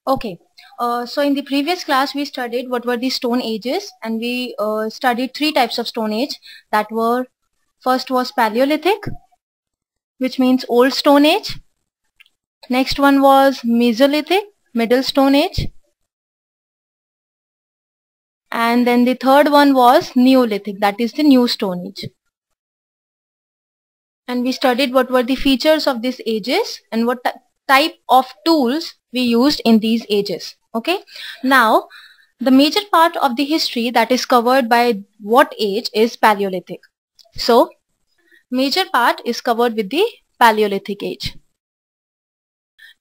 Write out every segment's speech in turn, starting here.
Okay. So in the previous class we studied what were the stone ages, and we studied three types of stone age. That were, first was Paleolithic, which means old stone age. Next one was Mesolithic, middle stone age. And then the third one was Neolithic, that is the new stone age. And we studied what were the features of these ages and what type of tools we used in these ages. Okay. Now the major part of the history that is covered by what age is Paleolithic. So major part is covered with the Paleolithic age.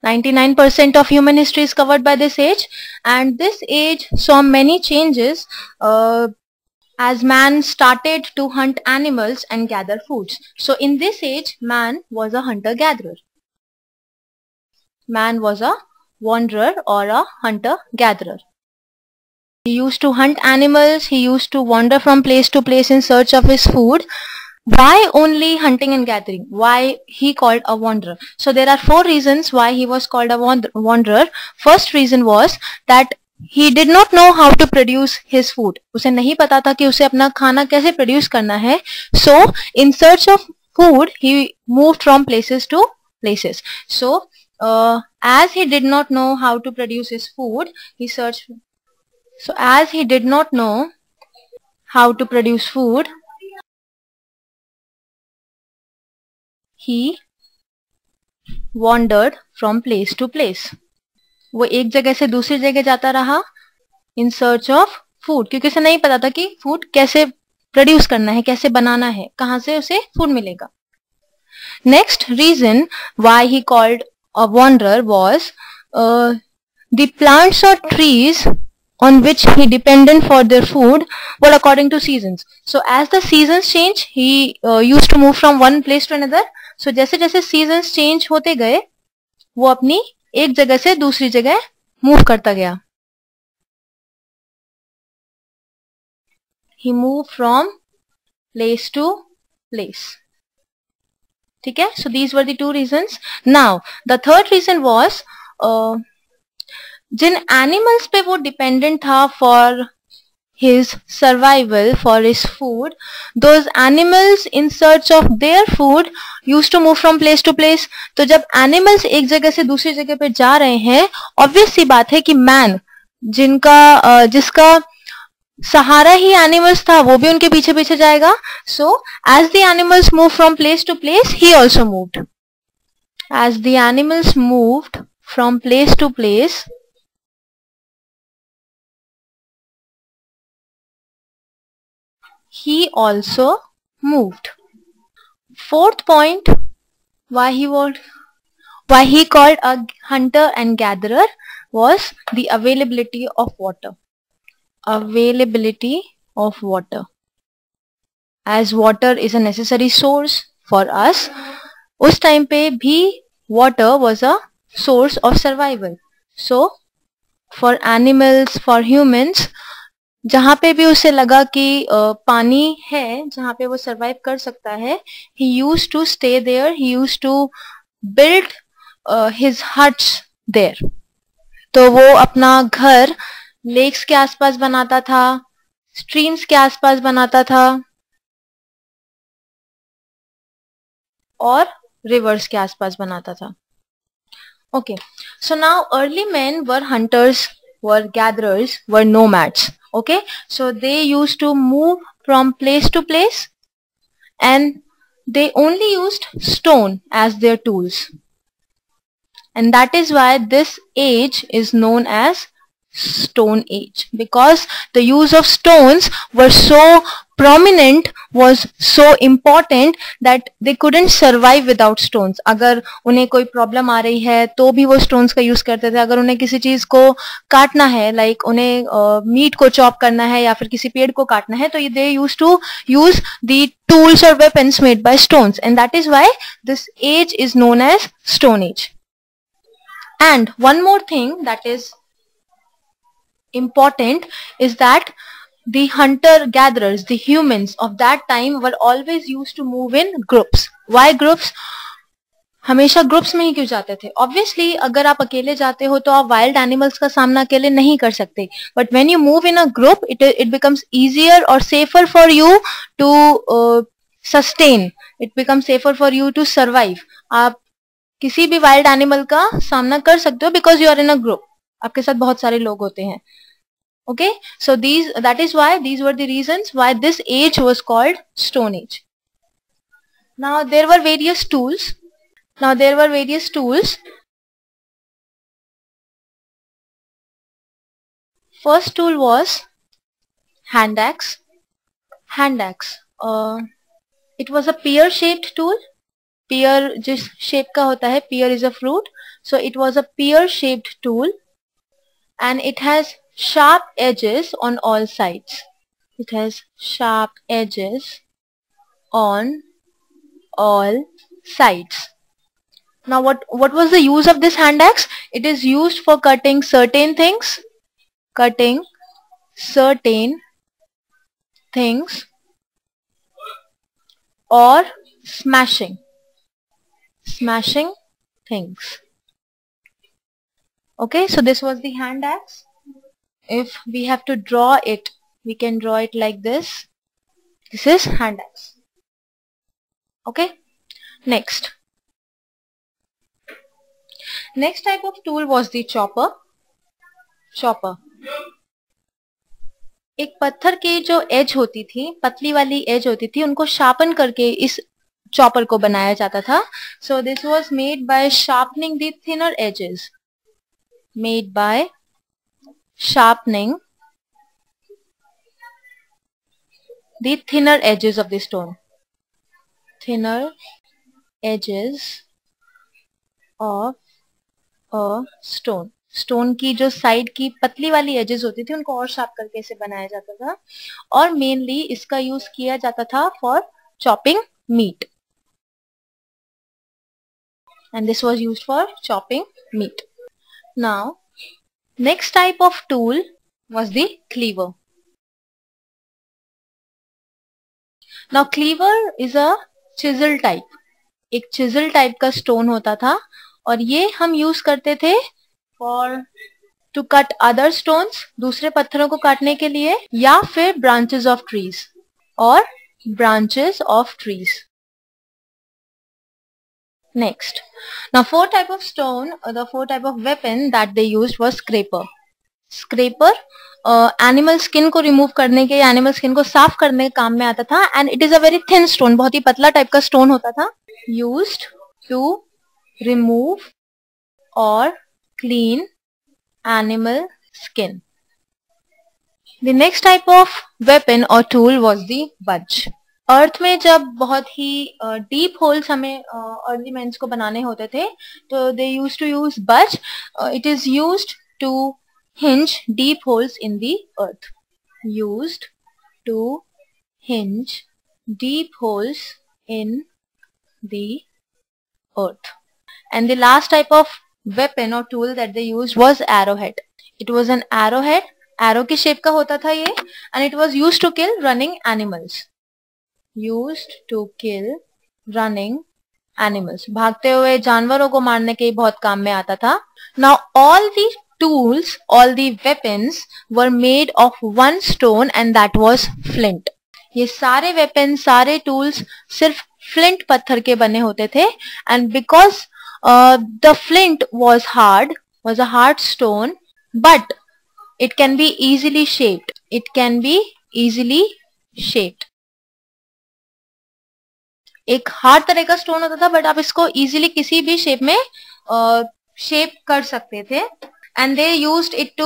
99% of human history is covered by this age, and this age saw many changes as man started to hunt animals and gather foods. So in this age, man was a hunter-gatherer. Man was a wanderer or a hunter-gatherer. He used to hunt animals, he used to wander from place to place in search of his food. Why only hunting and gathering? Why he called a wanderer? So there are four reasons why he was called a wanderer. First reason was that he did not know how to produce his food. उसे नहीं पता था कि उसे अपना खाना कैसे produce करना है. So in search of food he moved from places to places. So as he did not know how to produce his food, he searched. So as he did not know how to produce food, he wandered from place to place. वो एक जगह से दूसरी जगह जाता रहा in search of food, क्योंकि उसे नहीं पता था कि food कैसे produce करना है, कैसे बनाना है, कहाँ से उसे food मिलेगा. Next reason why he called a wanderer was the plants or trees on which he depended for their food were according to seasons. So as the seasons change, he used to move from one place to another. So जैसे जैसे seasons change होते गए, वो अपनी एक जगह से दूसरी जगह move करता गया. He moved from place to place. ठीक है? So these were the two reasons. Now the third reason was Jin animals पे वो dependent था for his survival, for his food, those animals in search of their food used to move from place to place. तो जब animals एक जगह से दूसरी जगह पे जा रहे हैं, obvious सी बात है कि man जिसका सहारा ही animals था, वो भी उनके पीछे पीछे जाएगा. So as the animals moved from place to place, he also moved. As the animals moved from place to place, he also moved. Fourth point why he called a hunter and gatherer was the availability of water. Availability of water. As water is a necessary source for us, उस time पे भी water was a source of survival. So for animals, for humans, जहाँ पे भी उसे लगा कि पानी है जहाँ पे वो सर्वाइव कर सकता है, he used to stay there, he used to build his huts there. तो वो अपना घर लेक्स के आसपास बनाता था, स्ट्रीम्स के आसपास बनाता था और रिवर्स के आसपास बनाता था. Okay, so now early men were hunters, were gatherers, were nomads. Okay, so they used to move from place to place and they only used stone as their tools, and that is why this age is known as Stone Age, because the use of stones were so prominent, was so important that they couldn't survive without stones. अगर उन्हें कोई problem आ रही है तो भी वो stones का use करते थे. अगर उन्हें किसी चीज को काटना है, लाइक उन्हें मीट को चॉप करना है या फिर किसी पेड़ को काटना है, तो they used to use the tools or weapons made by stones, and that is why this age is known as Stone Age. And one more thing that is important is that the hunter-gatherers, the humans of that time, were always used to move in groups. Why groups? हमेशा groups में ही क्यों जाते थे? Obviously अगर आप अकेले जाते हो तो आप वाइल्ड एनिमल्स का सामना अकेले नहीं कर सकते, but when you move in a group it becomes easier और safer for you to sustain, it becomes safer for you to survive. आप किसी भी वाइल्ड एनिमल का सामना कर सकते हो because you are in a group, आपके साथ बहुत सारे लोग होते हैं। Okay, so that is why these were the reasons why this age was called Stone Age. Now there were various tools. First tool was hand axe. It was a pear-shaped tool. Pear जिस shape का होता है, pear is a fruit. So it was a pear-shaped tool, and it has sharp edges on all sides. It has sharp edges on all sides. Now what was the use of this hand axe? It is used for cutting certain things, or smashing things. Okay, so this was the hand axe. If we have to draw it, we can draw it like this. This is hand axe. Okay, next type of tool was the chopper. एक पत्थर की जो as होती थी, पतली वाली as होती थी, उनको शार्पन करके इस चॉपर को बनाया जाता था. So this was made by sharpening the thinner edges. The thinner edges of the stone. Thinner edges of a stone. Stone की जो साइड की पतली वाली एजेस होती थी उनको और शार्प करके इसे बनाया जाता था, और मेनली इसका यूज किया जाता था for chopping meat. And this was used for chopping meat. Now, next type of tool was the cleaver. Now cleaver is a chisel type. एक chisel type का stone होता था और ये हम use करते थे for to cut other stones, दूसरे पत्थरों को काटने के लिए, या फिर branches of trees. Next, now four type of weapon that they used was scraper. Animal skin को रिमूव करने के, एनिमल स्किन को साफ करने के काम में आता था, and it is a very thin stone, बहुत ही पतला टाइप का स्टोन होता था, यूज्ड टू रिमूव और clean animal skin. The next type of weapon और tool was the budge. Earth में जब बहुत ही डीप होल्स हमें अर्ली मेंस को बनाने होते थे तो they used to use budge. It is used to hinge deep holes in the earth. Used to hinge deep holes in the earth. And the last type of weapon or tool that they used was arrowhead. It was an arrowhead. Arrow की shape का होता था ये, and it was used to kill running animals. भागते हुए जानवरों को मारने के बहुत काम में आता था. Now all the weapons were made of one stone, and that was flint. ये सारे weapons, सारे tools सिर्फ flint पत्थर के बने होते थे, and because the flint was a hard stone, but it can be easily shaped. एक हार्ड तरह का स्टोन होता था, बट आप इसको इजीली किसी भी शेप में शेप कर सकते थे. And they used it to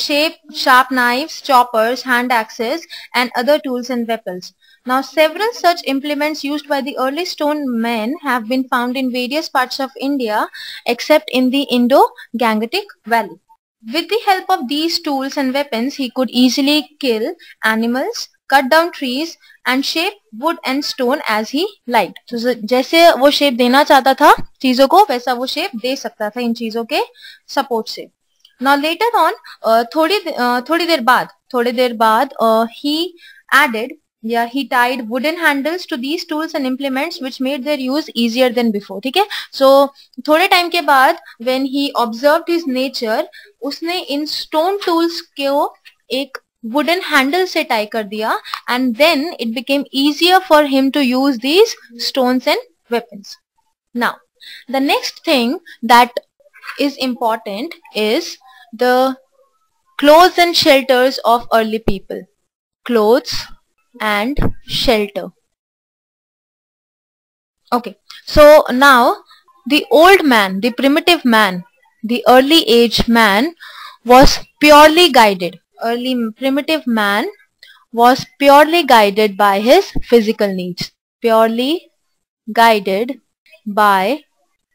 shape sharp knives, choppers, hand axes, and other tools and weapons. Now, several such implements used by the early stone men have been found in various parts of India, except in the Indo-Gangetic Valley. With the help of these tools and weapons, he could easily kill animals, cut down trees, and shape wood and stone as he liked. So, जैसे वो shape देना चाहता था चीजों को, वैसा वो shape दे सकता था इन चीजों के सपोर्ट से. Now later on, थोड़ी देर बाद he added Yeah, he tied wooden handles to these tools and implements which made their use easier than before. ठीक है, so थोड़े टाइम के बाद when he observed his nature, उसने इन stone tools को एक wooden handle से tie कर दिया, and then it became easier for him to use these stones and weapons. Now, the next thing that is important is the clothes and shelters of early people. Clothes and shelter. Okay, so now the old man, the primitive man, the early age man was purely guided. Early primitive man was purely guided by his physical needs. Purely guided by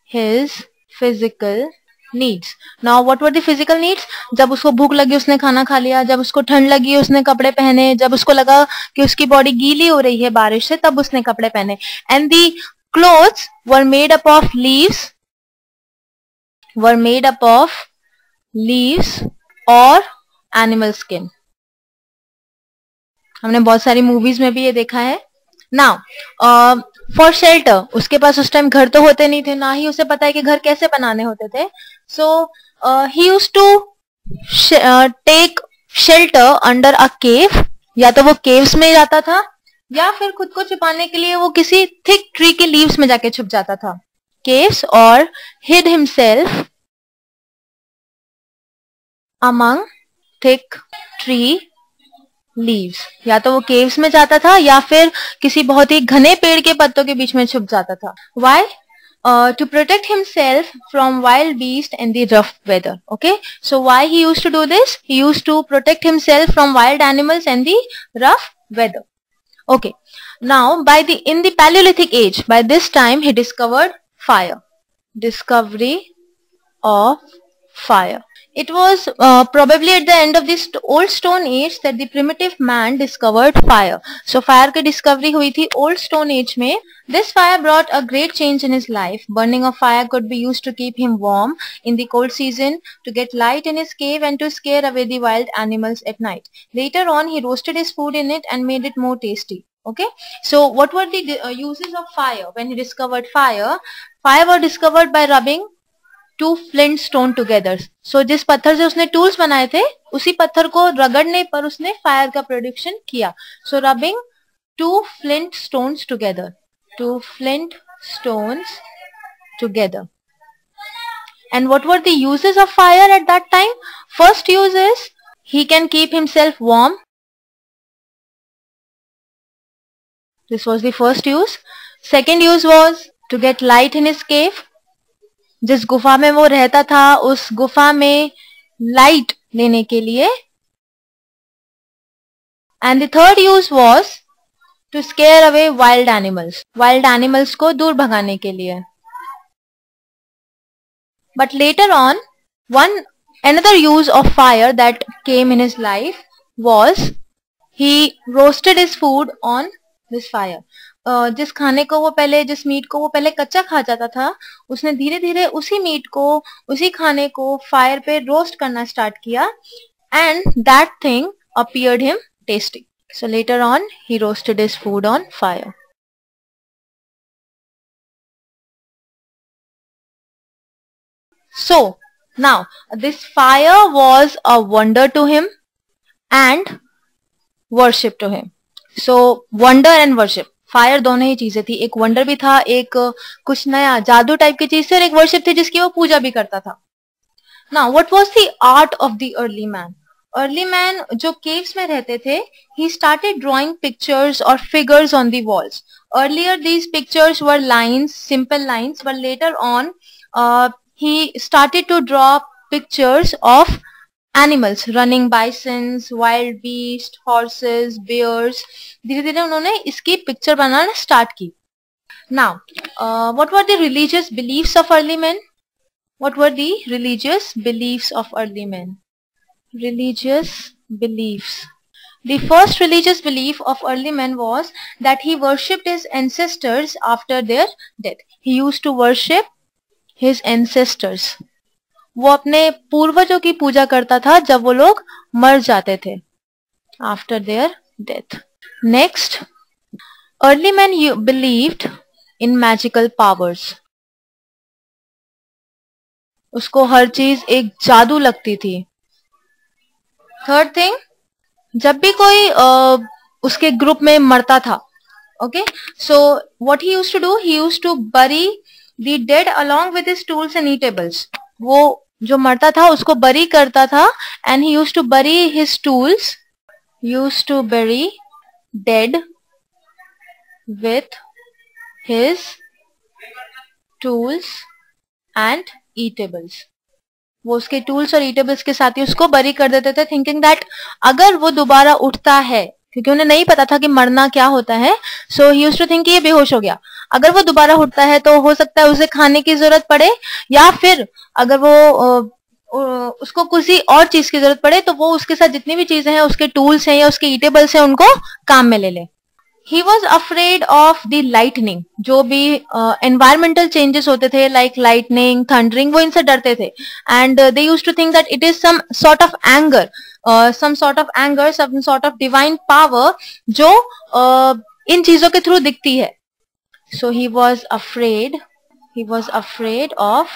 his physical needs. Now what were the physical needs? जब उसको भूख लगी उसने खाना खा लिया, जब उसको ठंड लगी उसने कपड़े पहने, जब उसको लगा कि उसकी बॉडी गीली हो रही है बारिश से तब उसने कपड़े पहने. And the clothes were made up of leaves, or animal skin. हमने बहुत सारी मूवीज में भी ये देखा है. Now, फॉर शेल्टर, उसके पास उस टाइम घर तो होते नहीं थे, ना ही उसे पता है कि घर कैसे बनाने होते थे. So he used to take shelter under a cave. या तो वो केव्स में जाता था या फिर खुद को छुपाने के लिए वो किसी थिक ट्री के लीव्स में जाके छुप जाता था. केव्स और hid himself among thick tree leaves. या तो वो केव्स में जाता था या फिर किसी बहुत ही घने पेड़ के पत्तों के बीच में छुप जाता था. Why? To protect himself from wild beasts and the rough weather. Okay, so why he used to do this? He used to protect himself from wild animals and the rough weather. Okay, now in the Paleolithic age, by this time he discovered fire. Discovery of fire. It was probably at the end of this old stone age that the primitive man discovered fire. So fire की discovery हुई थी old stone age में. This fire brought a great change in his life. Burning of fire could be used to keep him warm in the cold season, to get light in his cave, and to scare away the wild animals at night. Later on, he roasted his food in it and made it more tasty. Okay, so what were the uses of fire when he discovered fire? Fire were discovered by rubbing two flint stone together. So जिस पत्थर से उसने tools बनाए थे उसी पत्थर को रगड़ने पर उसने फायर का प्रोडक्शन किया. So rubbing two flint stones together. Two flint stones together. And what were the uses of fire at that time? First use is he can keep himself warm. This was the first use. Second use was to get light in his cave. जिस गुफा में वो रहता था उस गुफा में light लेने के लिए. And the third use was to scare away wild animals. Wild animals को दूर भगाने के लिए. But later on another use of fire that came in his life was he roasted his food on this fire. जिस खाने को वो पहले, जिस मीट को वो पहले कच्चा खा जाता था, उसने धीरे धीरे उसी मीट को, उसी खाने को फायर पे रोस्ट करना स्टार्ट किया. And that thing appeared him tasty. So later on he roasted his food on fire. So now this fire was a wonder to him and worship to him. So wonder and worship, fire दोनों ही चीजें थी. एक wonder भी था, एक कुछ नया जादू टाइप की चीज थी, और एक वर्शिप थी जिसकी वो पूजा भी करता था. Now what was the art of the early man? Early man जो केव्स में रहते थे, ही स्टार्टेड ड्राइंग पिक्चर्स और figures on the walls. Earlier these pictures were lines, simple lines, but later on he started to draw pictures of animals, running bisons, wild beasts, horses, bears. धीरे धीरे उन्होंने इसकी picture बनाना start की. Now, what were the religious beliefs of early men? What were the religious beliefs of early men? Religious beliefs. The first religious belief of early men was that he worshipped his ancestors after their death. He used to worship his ancestors. वो अपने पूर्वजों की पूजा करता था जब वो लोग मर जाते थे. After their death. Next, early men believed in magical powers. उसको हर चीज एक जादू लगती थी. थर्ड थिंग, जब भी कोई उसके ग्रुप में मरता था, okay, so what he used to do, he used to bury the dead along with his tools and eatables. वो जो मरता था उसको बरी करता था, and he used to bury his tools, used to bury dead with his tools and eatables. वो उसके tools और ईटेबल्स के साथ ही उसको बरी कर देते थे, थिंकिंग दैट अगर वो दोबारा उठता है, क्योंकि उन्हें नहीं पता था कि मरना क्या होता है, सो ही यूज्ड टू थिंक ये बेहोश हो गया, अगर वो दोबारा उठता है तो हो सकता है उसे खाने की जरूरत पड़े, या फिर अगर वो उसको किसी और चीज की जरूरत पड़े तो वो उसके साथ जितनी भी चीजें हैं, उसके टूल्स हैं या उसके ईटेबल्स हैं, उनको काम में ले ले. He was afraid of the lightning. जो भी environmental changes होते थे, like lightning, thundering, वो इनसे डरते थे. And they used to think that it is some sort of anger, some sort of divine power जो इन चीजों के थ्रू दिखती है. So he was afraid of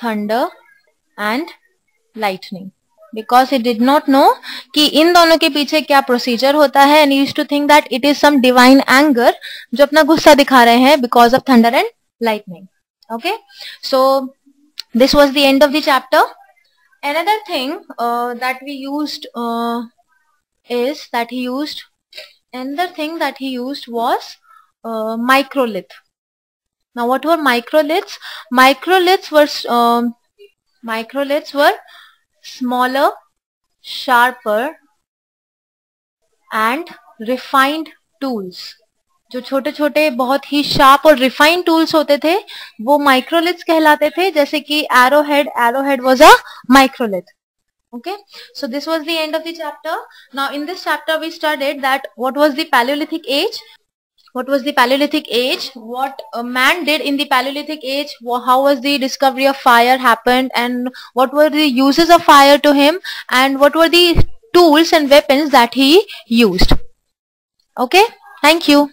thunder and lightning. Because he did not know कि इन दोनों के पीछे क्या प्रोसीजर होता है, and he used to think that it is some divine anger जो अपना गुस्सा दिखा रहे हैं because of thunder and lightning. Okay, so this was the end of the chapter. Another thing that we used is that he used, another thing that he used was microlith. Now what were microliths? Microliths were smaller, sharper and refined tools. जो छोटे छोटे बहुत ही sharp और refined tools होते थे वो microliths कहलाते थे, जैसे कि arrowhead was a microlith. Okay, so this was the end of the chapter. Now in this chapter we studied that what was the Paleolithic age, what man did in the Paleolithic age, how was the discovery of fire happened, and what were the uses of fire to him, and what were the tools and weapons that he used. Okay, thank you.